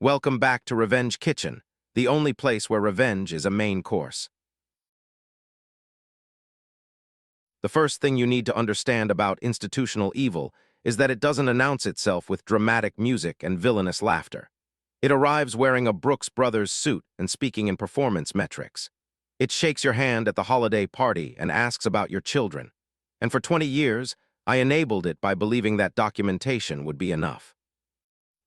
Welcome back to Revenge Kitchen, the only place where revenge is a main course. The first thing you need to understand about institutional evil is that it doesn't announce itself with dramatic music and villainous laughter. It arrives wearing a Brooks Brothers suit and speaking in performance metrics. It shakes your hand at the holiday party and asks about your children. And for 20 years, I enabled it by believing that documentation would be enough.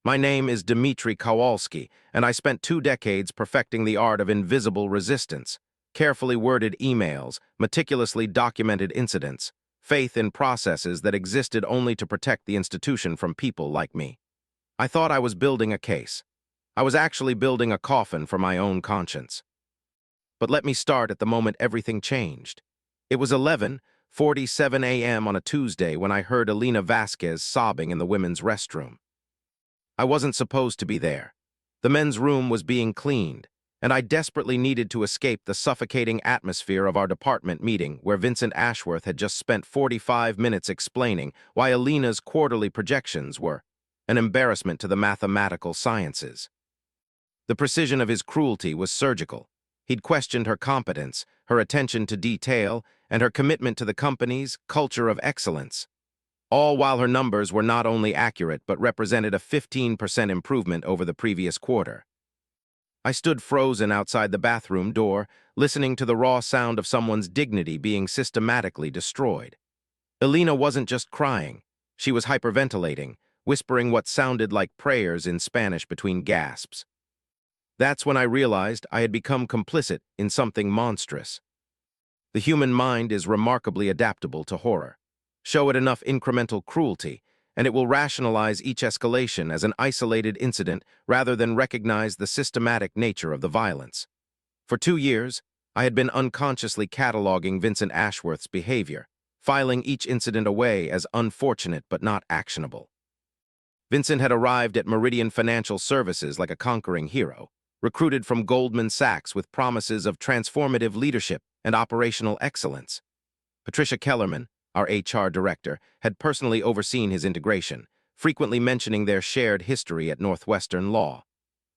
My name is Dmitri Kowalski, and I spent 2 decades perfecting the art of invisible resistance, carefully worded emails, meticulously documented incidents, faith in processes that existed only to protect the institution from people like me. I thought I was building a case. I was actually building a coffin for my own conscience. But let me start at the moment everything changed. It was 11:47 a.m. on a Tuesday when I heard Elena Vasquez sobbing in the women's restroom. I wasn't supposed to be there. The men's room was being cleaned, and I desperately needed to escape the suffocating atmosphere of our department meeting where Vincent Ashworth had just spent 45 minutes explaining why Elena's quarterly projections were an embarrassment to the mathematical sciences. The precision of his cruelty was surgical. He'd questioned her competence, her attention to detail, and her commitment to the company's culture of excellence, all while her numbers were not only accurate but represented a 15% improvement over the previous quarter. I stood frozen outside the bathroom door, listening to the raw sound of someone's dignity being systematically destroyed. Elena wasn't just crying. She was hyperventilating, whispering what sounded like prayers in Spanish between gasps. That's when I realized I had become complicit in something monstrous. The human mind is remarkably adaptable to horror. Show it enough incremental cruelty, and it will rationalize each escalation as an isolated incident rather than recognize the systematic nature of the violence. For 2 years, I had been unconsciously cataloging Vincent Ashworth's behavior, filing each incident away as unfortunate but not actionable. Vincent had arrived at Meridian Financial Services like a conquering hero, recruited from Goldman Sachs with promises of transformative leadership and operational excellence. Patricia Kellerman, our HR director, had personally overseen his integration, frequently mentioning their shared history at Northwestern Law.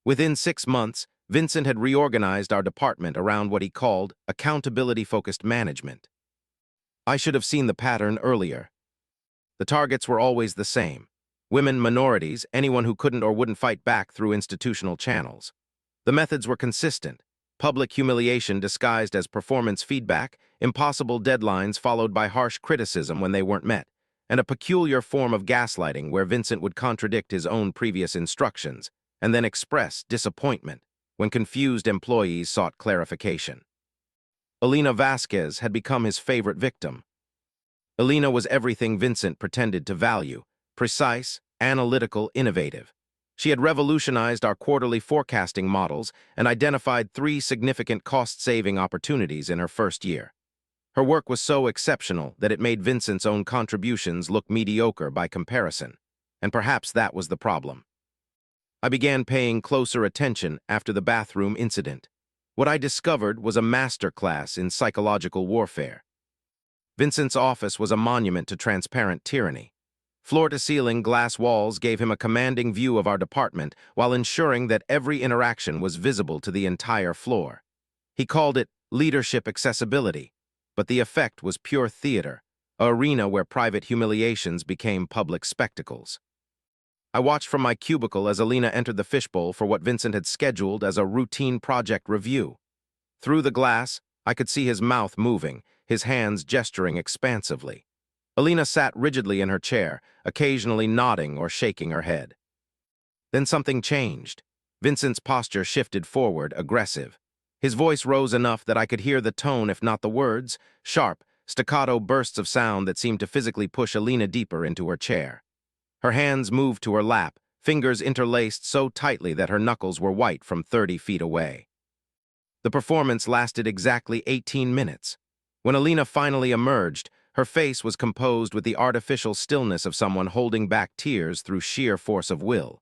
Within 6 months, Vincent had reorganized our department around what he called accountability-focused management. I should have seen the pattern earlier. The targets were always the same: women, minorities, anyone who couldn't or wouldn't fight back through institutional channels. The methods were consistent: public humiliation disguised as performance feedback, impossible deadlines followed by harsh criticism when they weren't met, and a peculiar form of gaslighting where Vincent would contradict his own previous instructions and then express disappointment when confused employees sought clarification. Elena Vasquez had become his favorite victim. Elena was everything Vincent pretended to value: precise, analytical, innovative. She had revolutionized our quarterly forecasting models and identified 3 significant cost-saving opportunities in her first year. Her work was so exceptional that it made Vincent's own contributions look mediocre by comparison, and perhaps that was the problem. I began paying closer attention after the bathroom incident. What I discovered was a masterclass in psychological warfare. Vincent's office was a monument to transparent tyranny. Floor-to-ceiling glass walls gave him a commanding view of our department while ensuring that every interaction was visible to the entire floor. He called it leadership accessibility, but the effect was pure theater, an arena where private humiliations became public spectacles. I watched from my cubicle as Elena entered the fishbowl for what Vincent had scheduled as a routine project review. Through the glass, I could see his mouth moving, his hands gesturing expansively. Elena sat rigidly in her chair, occasionally nodding or shaking her head. Then something changed. Vincent's posture shifted forward, aggressive. His voice rose enough that I could hear the tone if not the words, sharp, staccato bursts of sound that seemed to physically push Elena deeper into her chair. Her hands moved to her lap, fingers interlaced so tightly that her knuckles were white from 30 feet away. The performance lasted exactly 18 minutes. When Elena finally emerged, her face was composed with the artificial stillness of someone holding back tears through sheer force of will.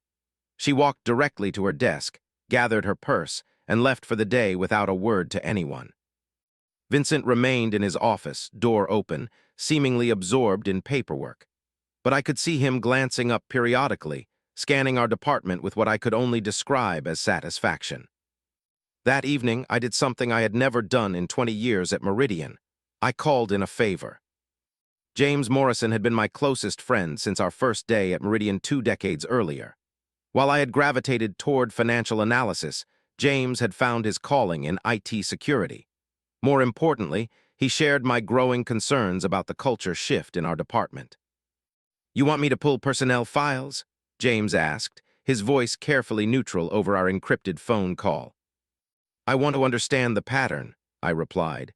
She walked directly to her desk, gathered her purse, and left for the day without a word to anyone. Vincent remained in his office, door open, seemingly absorbed in paperwork. But I could see him glancing up periodically, scanning our department with what I could only describe as satisfaction. That evening, I did something I had never done in 20 years at Meridian. I called in a favor. James Morrison had been my closest friend since our first day at Meridian 2 decades earlier. While I had gravitated toward financial analysis, James had found his calling in IT security. More importantly, he shared my growing concerns about the culture shift in our department. "You want me to pull personnel files?" James asked, his voice carefully neutral over our encrypted phone call. "I want to understand the pattern," I replied.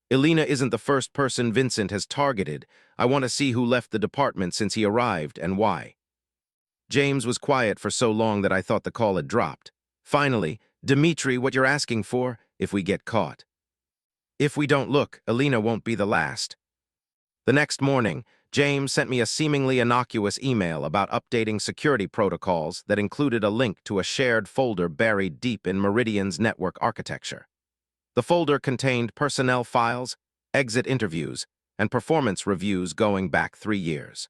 "Elena isn't the first person Vincent has targeted. I want to see who left the department since he arrived and why." James was quiet for so long that I thought the call had dropped. Finally, "Dmitri, what you're asking for, if we get caught." "If we don't look, Elena won't be the last." The next morning, James sent me a seemingly innocuous email about updating security protocols that included a link to a shared folder buried deep in Meridian's network architecture. The folder contained personnel files, exit interviews, and performance reviews going back 3 years.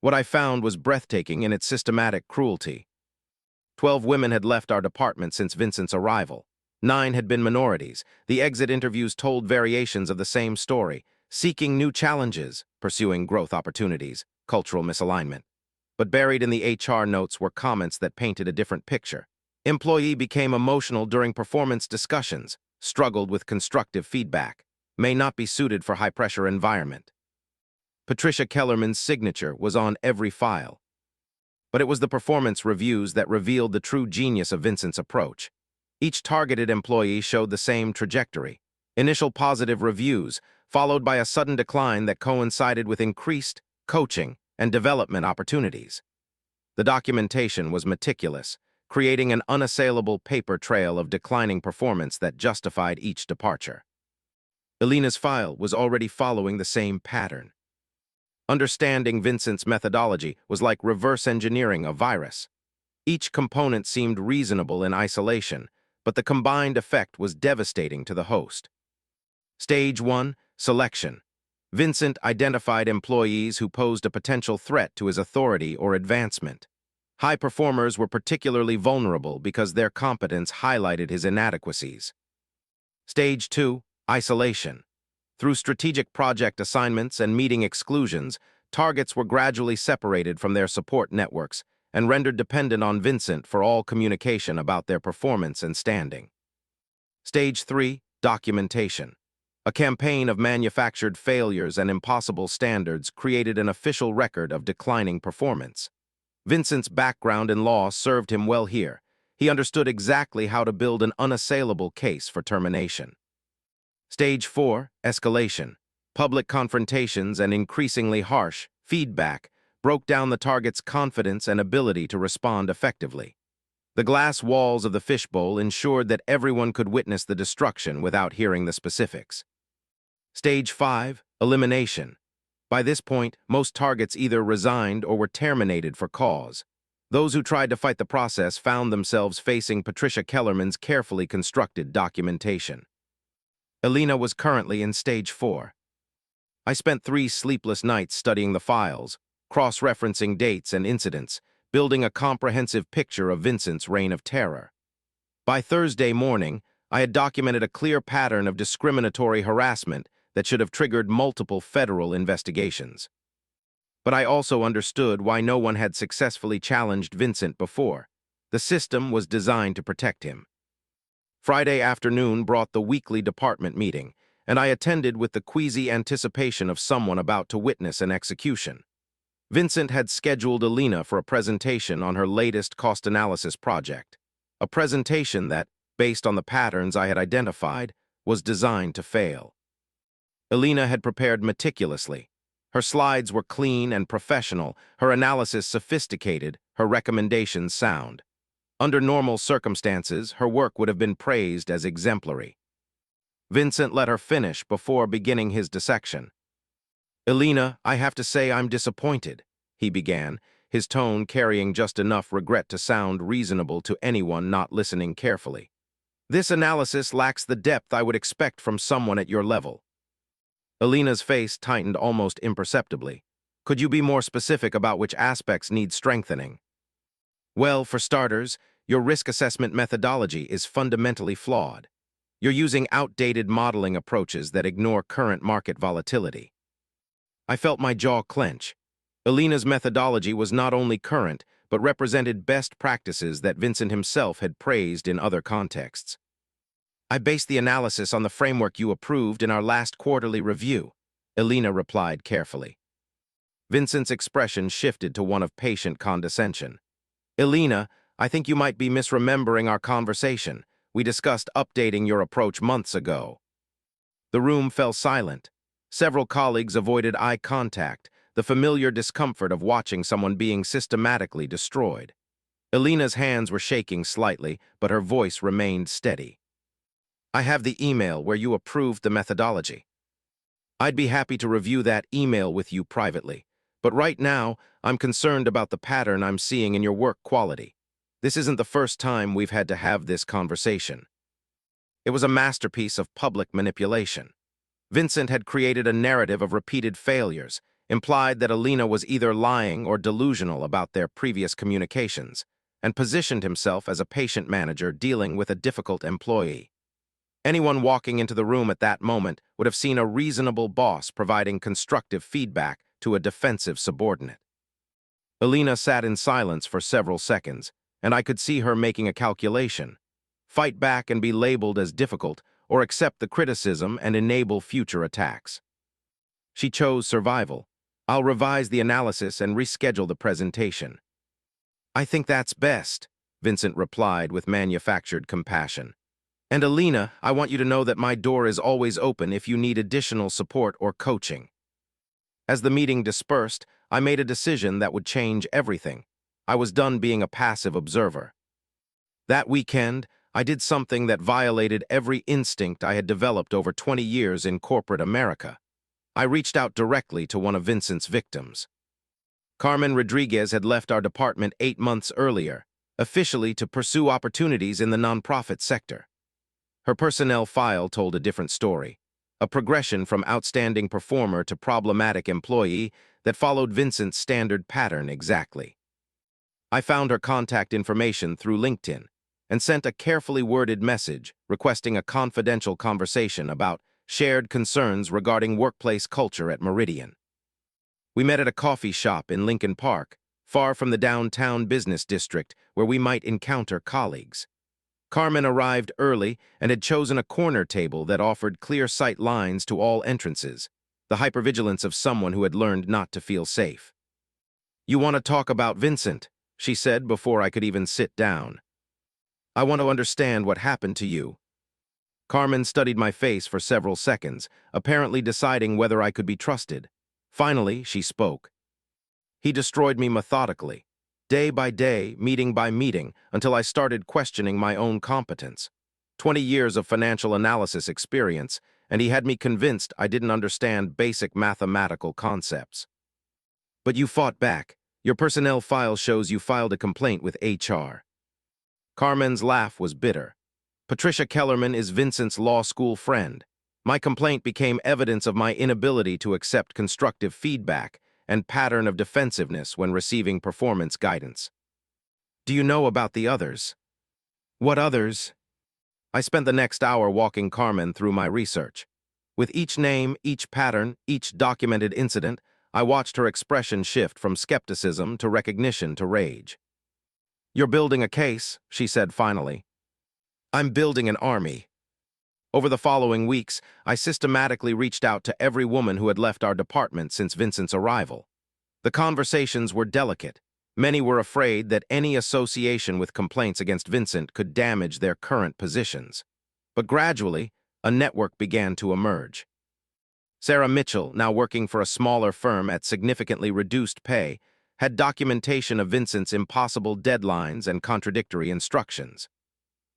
What I found was breathtaking in its systematic cruelty. 12 women had left our department since Vincent's arrival. 9 had been minorities. The exit interviews told variations of the same story: seeking new challenges, pursuing growth opportunities, cultural misalignment. But buried in the HR notes were comments that painted a different picture. Employee became emotional during performance discussions, struggled with constructive feedback, may not be suited for high-pressure environment. Patricia Kellerman's signature was on every file. But it was the performance reviews that revealed the true genius of Vincent's approach. Each targeted employee showed the same trajectory: initial positive reviews, followed by a sudden decline that coincided with increased coaching and development opportunities. The documentation was meticulous, creating an unassailable paper trail of declining performance that justified each departure. Elena's file was already following the same pattern. Understanding Vincent's methodology was like reverse engineering a virus. Each component seemed reasonable in isolation, but the combined effect was devastating to the host. Stage 1, selection. Vincent identified employees who posed a potential threat to his authority or advancement. High performers were particularly vulnerable because their competence highlighted his inadequacies. Stage 2, isolation. Through strategic project assignments and meeting exclusions, targets were gradually separated from their support networks and rendered dependent on Vincent for all communication about their performance and standing. Stage 3, documentation. A campaign of manufactured failures and impossible standards created an official record of declining performance. Vincent's background in law served him well here. He understood exactly how to build an unassailable case for termination. Stage 4, escalation. Public confrontations and increasingly harsh feedback broke down the target's confidence and ability to respond effectively. The glass walls of the fishbowl ensured that everyone could witness the destruction without hearing the specifics. Stage 5, elimination. By this point, most targets either resigned or were terminated for cause. Those who tried to fight the process found themselves facing Patricia Kellerman's carefully constructed documentation. Elena was currently in Stage 4. I spent 3 sleepless nights studying the files, cross-referencing dates and incidents, building a comprehensive picture of Vincent's reign of terror. By Thursday morning, I had documented a clear pattern of discriminatory harassment that should have triggered multiple federal investigations. But I also understood why no one had successfully challenged Vincent before. The system was designed to protect him. Friday afternoon brought the weekly department meeting, and I attended with the queasy anticipation of someone about to witness an execution. Vincent had scheduled Elena for a presentation on her latest cost analysis project, a presentation that, based on the patterns I had identified, was designed to fail. Elena had prepared meticulously. Her slides were clean and professional, her analysis sophisticated, her recommendations sound. Under normal circumstances, her work would have been praised as exemplary. Vincent let her finish before beginning his dissection. "Elena, I have to say I'm disappointed," he began, his tone carrying just enough regret to sound reasonable to anyone not listening carefully. "This analysis lacks the depth I would expect from someone at your level." Elena's face tightened almost imperceptibly. "Could you be more specific about which aspects need strengthening?" Well, for starters, your risk assessment methodology is fundamentally flawed. You're using outdated modeling approaches that ignore current market volatility. I felt my jaw clench. Elena's methodology was not only current, but represented best practices that Vincent himself had praised in other contexts. I based the analysis on the framework you approved in our last quarterly review, Elena replied carefully. Vincent's expression shifted to one of patient condescension. Elena, I think you might be misremembering our conversation. We discussed updating your approach months ago. The room fell silent. Several colleagues avoided eye contact, the familiar discomfort of watching someone being systematically destroyed. Elena's hands were shaking slightly, but her voice remained steady. I have the email where you approved the methodology. I'd be happy to review that email with you privately, but right now, I'm concerned about the pattern I'm seeing in your work quality. This isn't the first time we've had to have this conversation. It was a masterpiece of public manipulation. Vincent had created a narrative of repeated failures, implied that Elena was either lying or delusional about their previous communications, and positioned himself as a patient manager dealing with a difficult employee. Anyone walking into the room at that moment would have seen a reasonable boss providing constructive feedback to a defensive subordinate. Elena sat in silence for several seconds, and I could see her making a calculation: fight back and be labeled as difficult, or accept the criticism and enable future attacks. She chose survival. I'll revise the analysis and reschedule the presentation. I think that's best, Vincent replied with manufactured compassion. And Elena, I want you to know that my door is always open if you need additional support or coaching. As the meeting dispersed, I made a decision that would change everything. I was done being a passive observer. That weekend, I did something that violated every instinct I had developed over 20 years in corporate America. I reached out directly to one of Vincent's victims. Carmen Rodriguez had left our department 8 months earlier, officially to pursue opportunities in the nonprofit sector. Her personnel file told a different story, a progression from outstanding performer to problematic employee that followed Vincent's standard pattern exactly. I found her contact information through LinkedIn and sent a carefully worded message requesting a confidential conversation about shared concerns regarding workplace culture at Meridian. We met at a coffee shop in Lincoln Park, far from the downtown business district where we might encounter colleagues. Carmen arrived early and had chosen a corner table that offered clear sight lines to all entrances, the hypervigilance of someone who had learned not to feel safe. "You want to talk about Vincent?" she said before I could even sit down. "I want to understand what happened to you." Carmen studied my face for several seconds, apparently deciding whether I could be trusted. Finally, she spoke. "He destroyed me methodically, day by day, meeting by meeting, until I started questioning my own competence. 20 years of financial analysis experience, and he had me convinced I didn't understand basic mathematical concepts." "But you fought back. Your personnel file shows you filed a complaint with HR." Carmen's laugh was bitter. "Patricia Kellerman is Vincent's law school friend. My complaint became evidence of my inability to accept constructive feedback and pattern of defensiveness when receiving performance guidance." "Do you know about the others?" "What others?" I spent the next hour walking Carmen through my research. With each name, each pattern, each documented incident, I watched her expression shift from skepticism to recognition to rage. "You're building a case," she said finally. "I'm building an army." Over the following weeks, I systematically reached out to every woman who had left our department since Vincent's arrival. The conversations were delicate. Many were afraid that any association with complaints against Vincent could damage their current positions. But gradually, a network began to emerge. Sarah Mitchell, now working for a smaller firm at significantly reduced pay, had documentation of Vincent's impossible deadlines and contradictory instructions.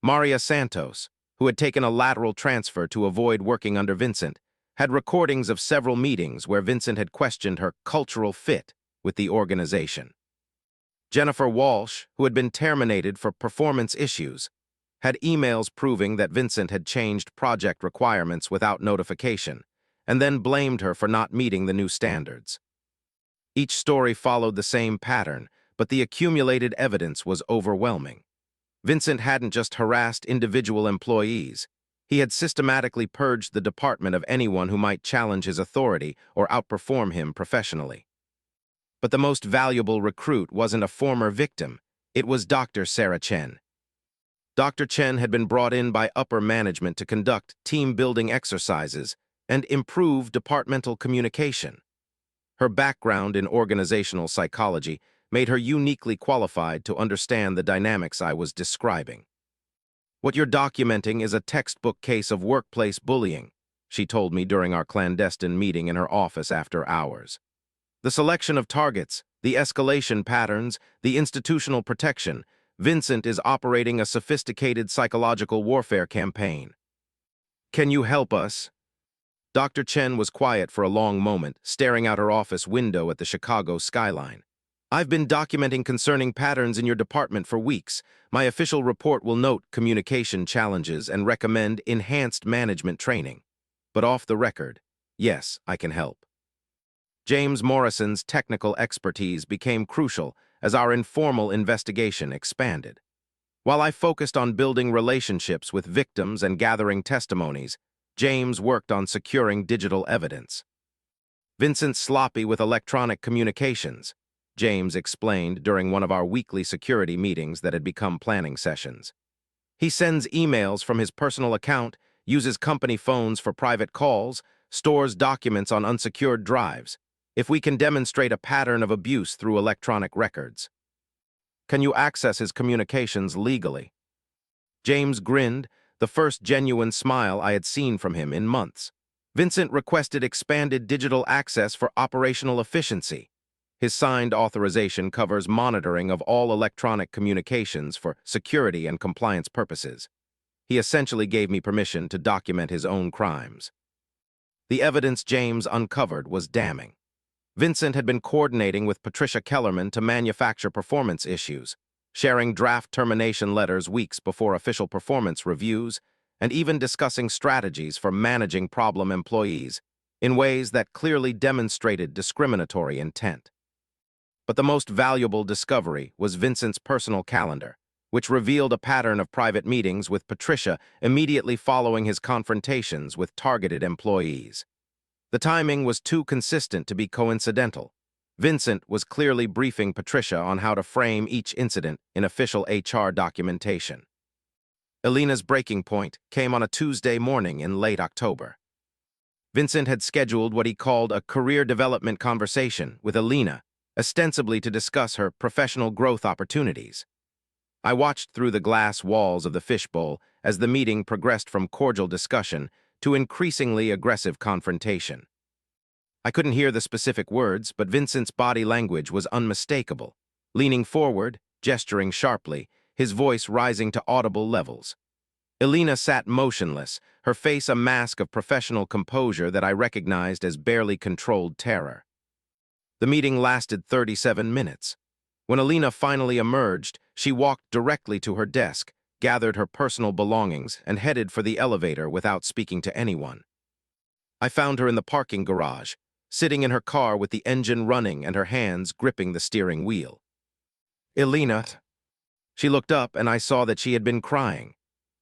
Maria Santos, who had taken a lateral transfer to avoid working under Vincent, had recordings of several meetings where Vincent had questioned her cultural fit with the organization. Jennifer Walsh, who had been terminated for performance issues, had emails proving that Vincent had changed project requirements without notification, and then blamed her for not meeting the new standards. Each story followed the same pattern, but the accumulated evidence was overwhelming. Vincent hadn't just harassed individual employees. He had systematically purged the department of anyone who might challenge his authority or outperform him professionally. But the most valuable recruit wasn't a former victim. It was Dr. Sarah Chen. Dr. Chen had been brought in by upper management to conduct team-building exercises and improve departmental communication. Her background in organizational psychology made her uniquely qualified to understand the dynamics I was describing. "What you're documenting is a textbook case of workplace bullying," she told me during our clandestine meeting in her office after hours. "The selection of targets, the escalation patterns, the institutional protection, Vincent is operating a sophisticated psychological warfare campaign. Can you help us?" Dr. Chen was quiet for a long moment, staring out her office window at the Chicago skyline. "I've been documenting concerning patterns in your department for weeks. My official report will note communication challenges and recommend enhanced management training. But off the record, yes, I can help." James Morrison's technical expertise became crucial as our informal investigation expanded. While I focused on building relationships with victims and gathering testimonies, James worked on securing digital evidence. "Vincent's sloppy with electronic communications," James explained during one of our weekly security meetings that had become planning sessions. "He sends emails from his personal account, uses company phones for private calls, stores documents on unsecured drives. If we can demonstrate a pattern of abuse through electronic records." "Can you access his communications legally?" James grinned, the first genuine smile I had seen from him in months. "Vincent requested expanded digital access for operational efficiency. His signed authorization covers monitoring of all electronic communications for security and compliance purposes. He essentially gave me permission to document his own crimes." The evidence James uncovered was damning. Vincent had been coordinating with Patricia Kellerman to manufacture performance issues, sharing draft termination letters weeks before official performance reviews, and even discussing strategies for managing problem employees in ways that clearly demonstrated discriminatory intent. But the most valuable discovery was Vincent's personal calendar, which revealed a pattern of private meetings with Patricia immediately following his confrontations with targeted employees. The timing was too consistent to be coincidental. Vincent was clearly briefing Patricia on how to frame each incident in official HR documentation. Elena's breaking point came on a Tuesday morning in late October. Vincent had scheduled what he called a career development conversation with Elena, ostensibly to discuss her professional growth opportunities. I watched through the glass walls of the fishbowl as the meeting progressed from cordial discussion to increasingly aggressive confrontation. I couldn't hear the specific words, but Vincent's body language was unmistakable. Leaning forward, gesturing sharply, his voice rising to audible levels. Elena sat motionless, her face a mask of professional composure that I recognized as barely controlled terror. The meeting lasted 37 minutes. When Elena finally emerged, she walked directly to her desk, gathered her personal belongings, and headed for the elevator without speaking to anyone. I found her in the parking garage, sitting in her car with the engine running and her hands gripping the steering wheel. "Elena." She looked up and I saw that she had been crying.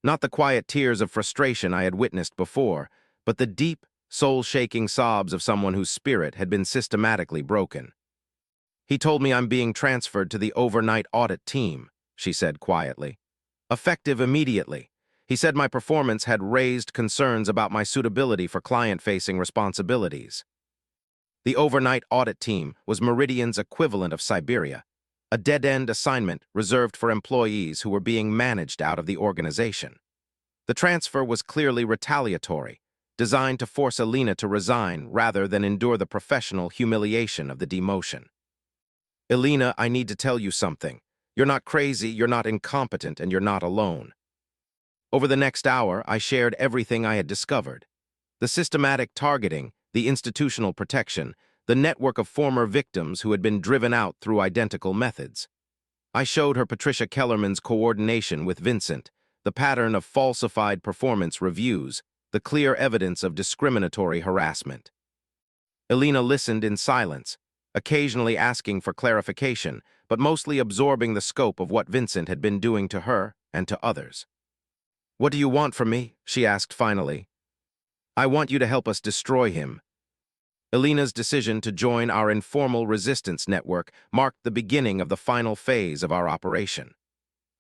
Not the quiet tears of frustration I had witnessed before, but the deep, soul-shaking sobs of someone whose spirit had been systematically broken. "He told me I'm being transferred to the overnight audit team," she said quietly. "Effective immediately. He said my performance had raised concerns about my suitability for client-facing responsibilities." The overnight audit team was Meridian's equivalent of Siberia, a dead-end assignment reserved for employees who were being managed out of the organization. The transfer was clearly retaliatory, designed to force Elena to resign rather than endure the professional humiliation of the demotion. "Elena, I need to tell you something. You're not crazy, you're not incompetent, and you're not alone." Over the next hour, I shared everything I had discovered. The systematic targeting, the institutional protection, the network of former victims who had been driven out through identical methods. I showed her Patricia Kellerman's coordination with Vincent, the pattern of falsified performance reviews, the clear evidence of discriminatory harassment. Elena listened in silence, occasionally asking for clarification, but mostly absorbing the scope of what Vincent had been doing to her and to others. "What do you want from me?" she asked finally. "I want you to help us destroy him." Elena's decision to join our informal resistance network marked the beginning of the final phase of our operation.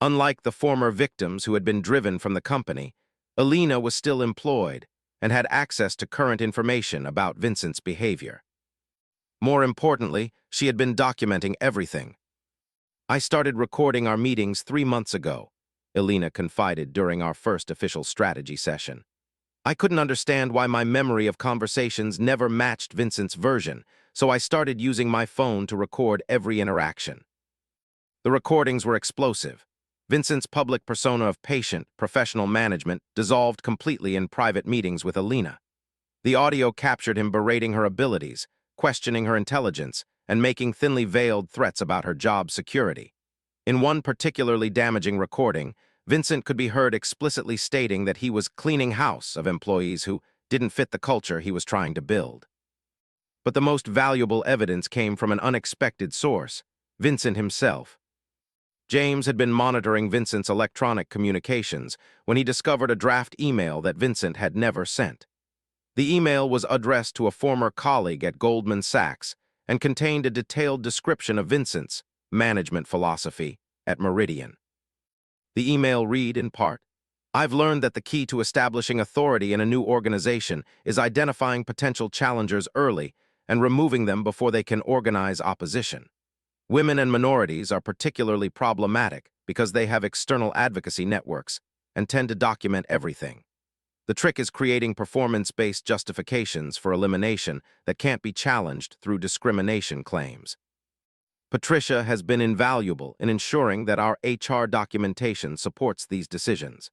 Unlike the former victims who had been driven from the company, Elena was still employed and had access to current information about Vincent's behavior. More importantly, she had been documenting everything. "I started recording our meetings 3 months ago," Elena confided during our first official strategy session. "I couldn't understand why my memory of conversations never matched Vincent's version, so I started using my phone to record every interaction." The recordings were explosive. Vincent's public persona of patient, professional management dissolved completely in private meetings with Elena. The audio captured him berating her abilities, questioning her intelligence, and making thinly veiled threats about her job security. In one particularly damaging recording, Vincent could be heard explicitly stating that he was cleaning house of employees who didn't fit the culture he was trying to build. But the most valuable evidence came from an unexpected source: Vincent himself. James had been monitoring Vincent's electronic communications when he discovered a draft email that Vincent had never sent. The email was addressed to a former colleague at Goldman Sachs and contained a detailed description of Vincent's management philosophy at Meridian. The email read in part, "I've learned that the key to establishing authority in a new organization is identifying potential challengers early and removing them before they can organize opposition. Women and minorities are particularly problematic because they have external advocacy networks and tend to document everything. The trick is creating performance-based justifications for elimination that can't be challenged through discrimination claims. Patricia has been invaluable in ensuring that our HR documentation supports these decisions."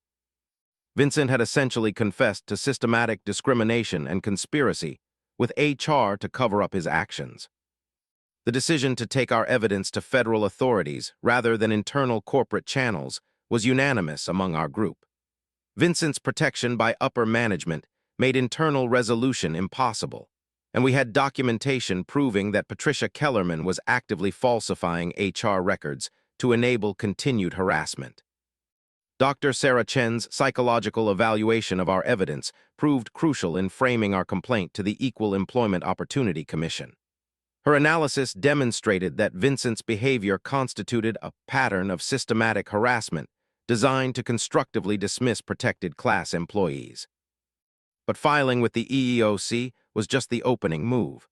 Vincent had essentially confessed to systematic discrimination and conspiracy, with HR to cover up his actions. The decision to take our evidence to federal authorities rather than internal corporate channels was unanimous among our group. Vincent's protection by upper management made internal resolution impossible, and we had documentation proving that Patricia Kellerman was actively falsifying HR records to enable continued harassment. Dr. Sarah Chen's psychological evaluation of our evidence proved crucial in framing our complaint to the Equal Employment Opportunity Commission. Her analysis demonstrated that Vincent's behavior constituted a pattern of systematic harassment designed to constructively dismiss protected class employees. But filing with the EEOC was just the opening move.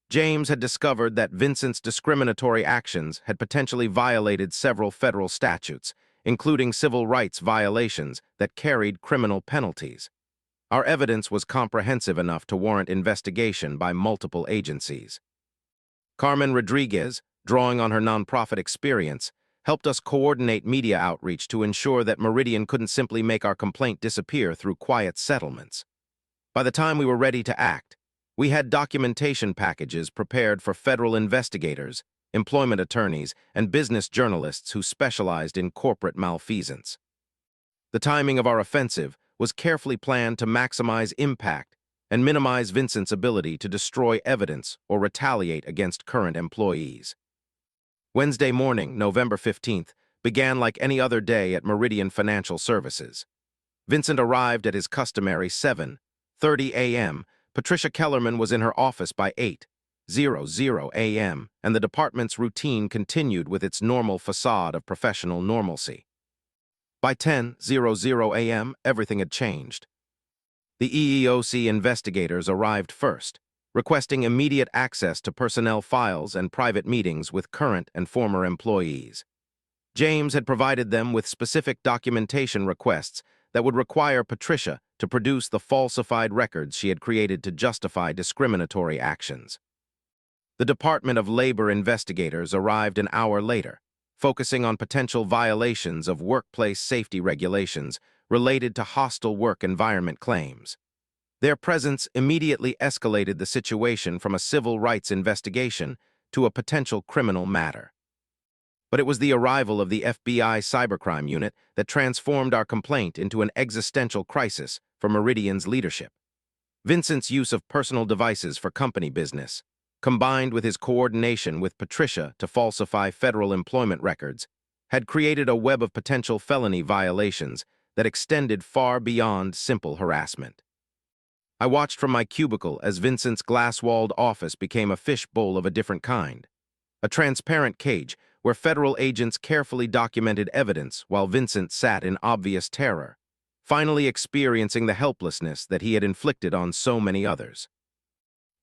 James had discovered that Vincent's discriminatory actions had potentially violated several federal statutes, including civil rights violations that carried criminal penalties. Our evidence was comprehensive enough to warrant investigation by multiple agencies. Carmen Rodriguez, drawing on her nonprofit experience, helped us coordinate media outreach to ensure that Meridian couldn't simply make our complaint disappear through quiet settlements. By the time we were ready to act, we had documentation packages prepared for federal investigators, employment attorneys, and business journalists who specialized in corporate malfeasance. The timing of our offensive was carefully planned to maximize impact and minimize Vincent's ability to destroy evidence or retaliate against current employees. Wednesday morning, November 15th, began like any other day at Meridian Financial Services. Vincent arrived at his customary 7:30 a.m. Patricia Kellerman was in her office by 8:00 a.m., and the department's routine continued with its normal facade of professional normalcy. By 10:00 a.m., everything had changed. The EEOC investigators arrived first, requesting immediate access to personnel files and private meetings with current and former employees. James had provided them with specific documentation requests that would require Patricia to produce the falsified records she had created to justify discriminatory actions. The Department of Labor investigators arrived an hour later, focusing on potential violations of workplace safety regulations related to hostile work environment claims. Their presence immediately escalated the situation from a civil rights investigation to a potential criminal matter. But it was the arrival of the FBI cybercrime unit that transformed our complaint into an existential crisis for Meridian's leadership. Vincent's use of personal devices for company business, combined with his coordination with Patricia to falsify federal employment records, had created a web of potential felony violations that extended far beyond simple harassment. I watched from my cubicle as Vincent's glass-walled office became a fishbowl of a different kind, a transparent cage where federal agents carefully documented evidence while Vincent sat in obvious terror, finally experiencing the helplessness that he had inflicted on so many others.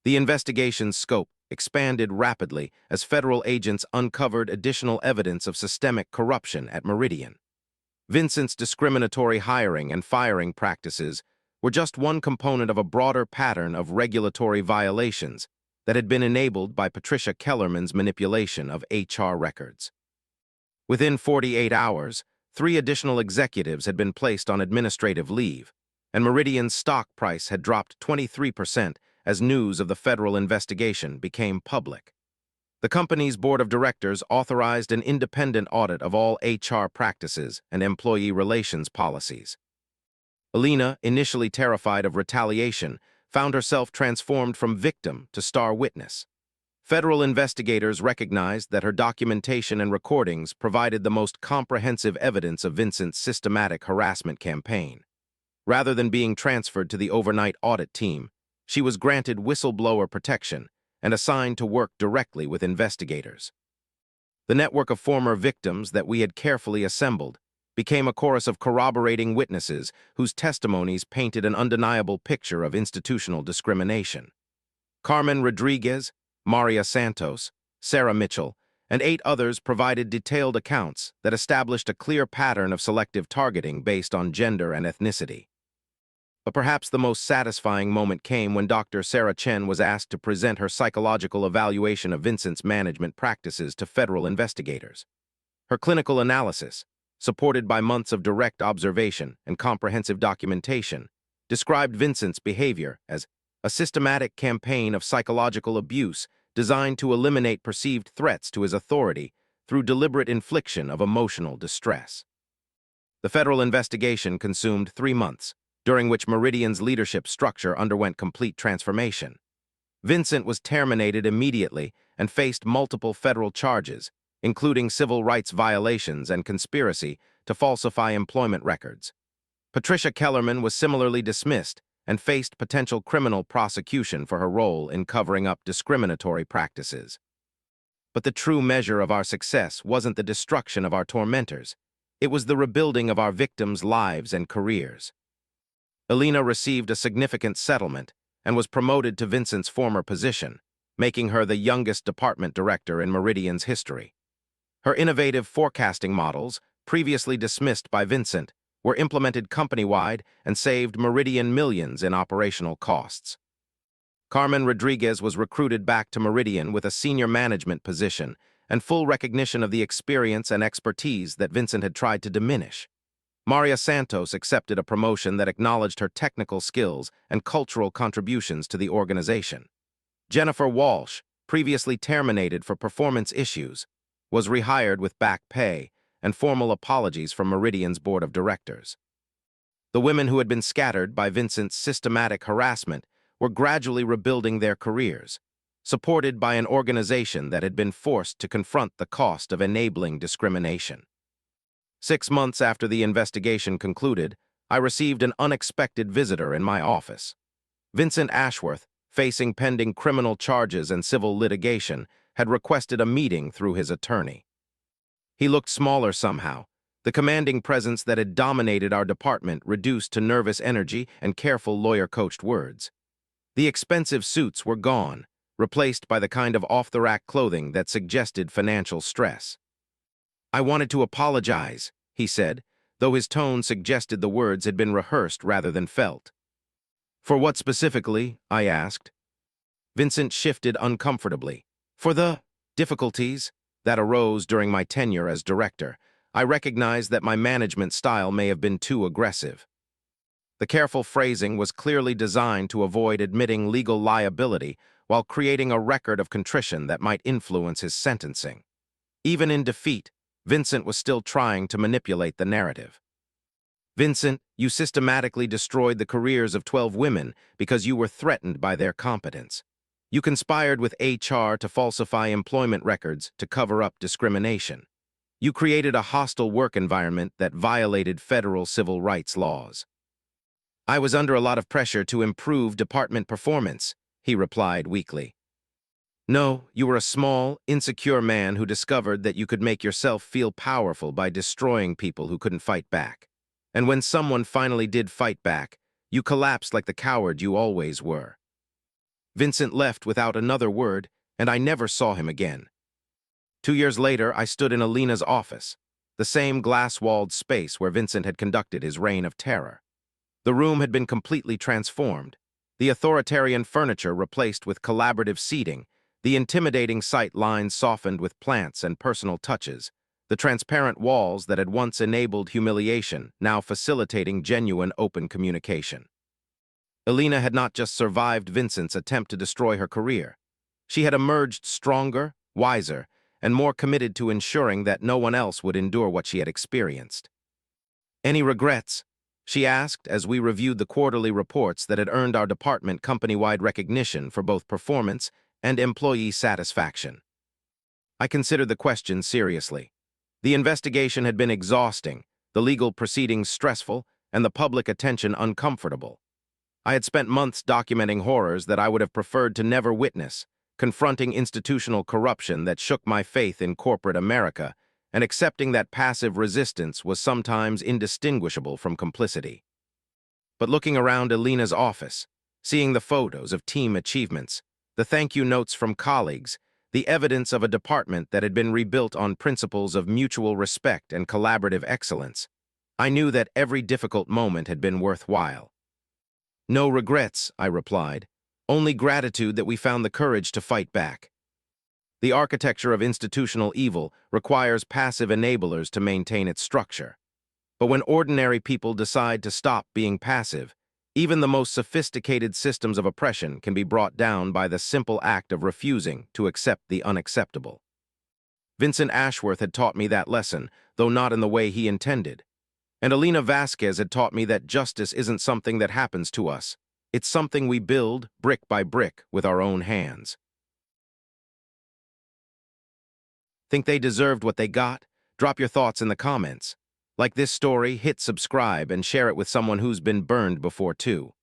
The investigation's scope expanded rapidly as federal agents uncovered additional evidence of systemic corruption at Meridian. Vincent's discriminatory hiring and firing practices were just one component of a broader pattern of regulatory violations that had been enabled by Patricia Kellerman's manipulation of HR records. Within 48 hours, 3 additional executives had been placed on administrative leave, and Meridian's stock price had dropped 23% as news of the federal investigation became public. The company's board of directors authorized an independent audit of all HR practices and employee relations policies. Elena, initially terrified of retaliation, found herself transformed from victim to star witness. Federal investigators recognized that her documentation and recordings provided the most comprehensive evidence of Vincent's systematic harassment campaign. Rather than being transferred to the overnight audit team, she was granted whistleblower protection and assigned to work directly with investigators. The network of former victims that we had carefully assembled became a chorus of corroborating witnesses whose testimonies painted an undeniable picture of institutional discrimination. Carmen Rodriguez, Maria Santos, Sarah Mitchell, and 8 others provided detailed accounts that established a clear pattern of selective targeting based on gender and ethnicity. But perhaps the most satisfying moment came when Dr. Sarah Chen was asked to present her psychological evaluation of Vincent's management practices to federal investigators. Her clinical analysis, supported by months of direct observation and comprehensive documentation, described Vincent's behavior as a systematic campaign of psychological abuse designed to eliminate perceived threats to his authority through deliberate infliction of emotional distress. The federal investigation consumed 3 months, during which Meridian's leadership structure underwent complete transformation. Vincent was terminated immediately and faced multiple federal charges, including civil rights violations and conspiracy to falsify employment records. Patricia Kellerman was similarly dismissed and faced potential criminal prosecution for her role in covering up discriminatory practices. But the true measure of our success wasn't the destruction of our tormentors. It was the rebuilding of our victims' lives and careers. Elena received a significant settlement and was promoted to Vincent's former position, making her the youngest department director in Meridian's history. Her innovative forecasting models, previously dismissed by Vincent, were implemented company-wide and saved Meridian millions in operational costs. Carmen Rodriguez was recruited back to Meridian with a senior management position and full recognition of the experience and expertise that Vincent had tried to diminish. Maria Santos accepted a promotion that acknowledged her technical skills and cultural contributions to the organization. Jennifer Walsh, previously terminated for performance issues, was rehired with back pay and formal apologies from Meridian's board of directors. The women who had been scattered by Vincent's systematic harassment were gradually rebuilding their careers, supported by an organization that had been forced to confront the cost of enabling discrimination. 6 months after the investigation concluded, I received an unexpected visitor in my office. Vincent Ashworth, facing pending criminal charges and civil litigation, had requested a meeting through his attorney. He looked smaller somehow, the commanding presence that had dominated our department reduced to nervous energy and careful lawyer-coached words. The expensive suits were gone, replaced by the kind of off-the-rack clothing that suggested financial stress. "I wanted to apologize," he said, though his tone suggested the words had been rehearsed rather than felt. "For what specifically?" I asked. Vincent shifted uncomfortably. "For the difficulties that arose during my tenure as director. I recognize that my management style may have been too aggressive." The careful phrasing was clearly designed to avoid admitting legal liability while creating a record of contrition that might influence his sentencing. Even in defeat, Vincent was still trying to manipulate the narrative. "Vincent, you systematically destroyed the careers of 12 women because you were threatened by their competence. You conspired with HR to falsify employment records to cover up discrimination. You created a hostile work environment that violated federal civil rights laws. I was under a lot of pressure to improve department performance, he replied weakly. No, you were a small, insecure man who discovered that you could make yourself feel powerful by destroying people who couldn't fight back. And when someone finally did fight back, you collapsed like the coward you always were. Vincent left without another word, and I never saw him again. 2 years later, I stood in Elena's office, the same glass-walled space where Vincent had conducted his reign of terror. The room had been completely transformed, the authoritarian furniture replaced with collaborative seating, the intimidating sight lines softened with plants and personal touches, the transparent walls that had once enabled humiliation now facilitating genuine open communication. Elena had not just survived Vincent's attempt to destroy her career. She had emerged stronger, wiser, and more committed to ensuring that no one else would endure what she had experienced. "Any regrets?" she asked as we reviewed the quarterly reports that had earned our department company-wide recognition for both performance and employee satisfaction. I considered the question seriously. The investigation had been exhausting, the legal proceedings stressful, and the public attention uncomfortable. I had spent months documenting horrors that I would have preferred to never witness, confronting institutional corruption that shook my faith in corporate America, and accepting that passive resistance was sometimes indistinguishable from complicity. But looking around Elena's office, seeing the photos of team achievements, the thank you notes from colleagues, the evidence of a department that had been rebuilt on principles of mutual respect and collaborative excellence, I knew that every difficult moment had been worthwhile. "No regrets," I replied, "only gratitude that we found the courage to fight back." The architecture of institutional evil requires passive enablers to maintain its structure. But when ordinary people decide to stop being passive, even the most sophisticated systems of oppression can be brought down by the simple act of refusing to accept the unacceptable. Vincent Ashworth had taught me that lesson, though not in the way he intended. And Elena Vasquez had taught me that justice isn't something that happens to us. It's something we build, brick by brick, with our own hands. Think they deserved what they got? Drop your thoughts in the comments. Like this story, hit subscribe and share it with someone who's been burned before too.